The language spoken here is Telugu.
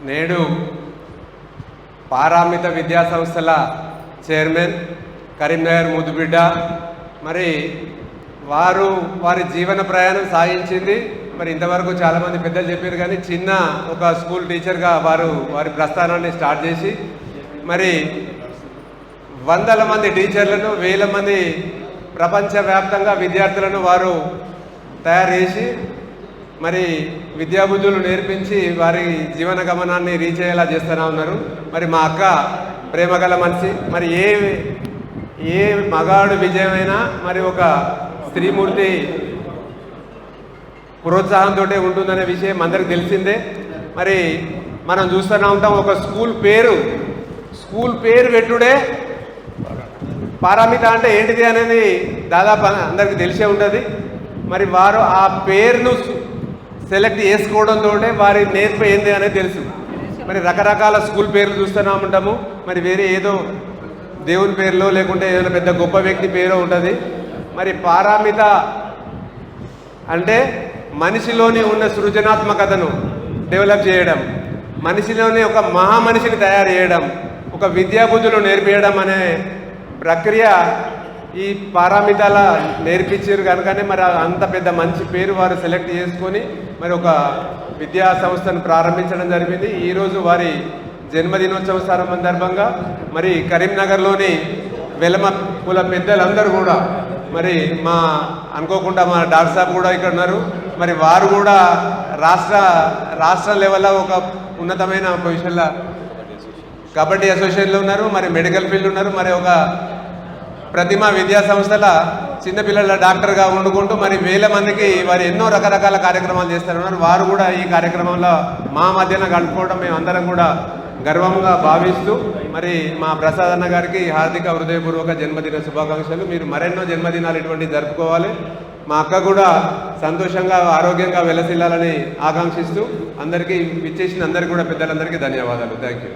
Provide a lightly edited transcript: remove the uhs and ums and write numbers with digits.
నేడు పారామిత విద్యా సంస్థల చైర్మన్ కరీంనగర్ ముద్దుబిడ్డ మరి వారి జీవన ప్రయాణం సాగించింది. మరి ఇంతవరకు చాలామంది పెద్దలు చెప్పారు, కానీ చిన్న ఒక స్కూల్ టీచర్గా వారి ప్రస్థానాన్ని స్టార్ట్ చేసి మరి వందల మంది టీచర్లను, వేల మంది ప్రపంచవ్యాప్తంగా విద్యార్థులను వారు తయారు చేసి మరి విద్యాబుద్ధులు నేర్పించి వారి జీవన గమనాన్ని రీచ్ అయ్యేలా చేస్తూనే ఉన్నారు. మరి మా అక్క ప్రేమగల మనిషి. మరి ఏ మగాడు విజయమైనా మరి ఒక స్త్రీమూర్తి ప్రోత్సాహంతో ఉంటుందనే విషయం అందరికి తెలిసిందే. మరి మనం చూస్తూనే ఉంటాం, ఒక స్కూల్ పేరు పెట్టుడే పారామిత అంటే ఏంటిది అనేది దాదాపు అందరికీ తెలిసే ఉంటుంది. మరి వారు ఆ పేరును సెలెక్ట్ చేసుకోవడంతో వారి నేర్పు ఏంది అనేది తెలుసు. మరి రకరకాల స్కూల్ పేర్లు చూస్తూనే ఉంటాము. మరి వేరే ఏదో దేవుని పేరులో లేకుంటే ఏదైనా పెద్ద గొప్ప వ్యక్తి పేరు ఉంటుంది. మరి పారామిత అంటే మనిషిలోని ఉన్న సృజనాత్మకతను డెవలప్ చేయడం, మనిషిలోని ఒక మహామనిషిని తయారు చేయడం, ఒక విద్యాబుద్ధులు నేర్పించడం అనే ప్రక్రియ ఈ పారామితాల నేర్పించారు కనుకనే మరి అంత పెద్ద మంచి పేరు వారు సెలెక్ట్ చేసుకొని మరి ఒక విద్యా సంస్థను ప్రారంభించడం జరిగింది. ఈరోజు వారి జన్మదినోత్సవ సందర్భంగా మరి కరీంనగర్లోని వెలమ కుల పెద్దలందరూ కూడా మరి అనుకోకుండా మా డాక్టర్ సాబ్ కూడా ఇక్కడ ఉన్నారు. మరి వారు కూడా రాష్ట్ర లెవెల్లో ఒక ఉన్నతమైన పొజిషన్లో కబడ్డీ అసోసియేషన్లో ఉన్నారు. మరి మెడికల్ ఫీల్డ్ ఉన్నారు. మరి ఒక ప్రతిమ విద్యా సంస్థల చిన్నపిల్లల డాక్టర్గా వండుకుంటూ మరి వేల మందికి వారు ఎన్నో రకరకాల కార్యక్రమాలు చేస్తున్నారు. వారు కూడా ఈ కార్యక్రమంలో మా మధ్యన గడుపుకోవడం మేము అందరం కూడా గర్వంగా భావిస్తూ మరి మా ప్రసాద్ అన్న గారికి హార్దిక హృదయపూర్వక జన్మదిన శుభాకాంక్షలు. మీరు మరెన్నో జన్మదినాలు ఇటువంటివి జరుపుకోవాలి. మా అక్క కూడా సంతోషంగా ఆరోగ్యంగా వెలసిల్లాలని ఆకాంక్షిస్తూ అందరికీ విచ్చేసిన అందరికీ కూడా పెద్దలందరికీ ధన్యవాదాలు. Thank you.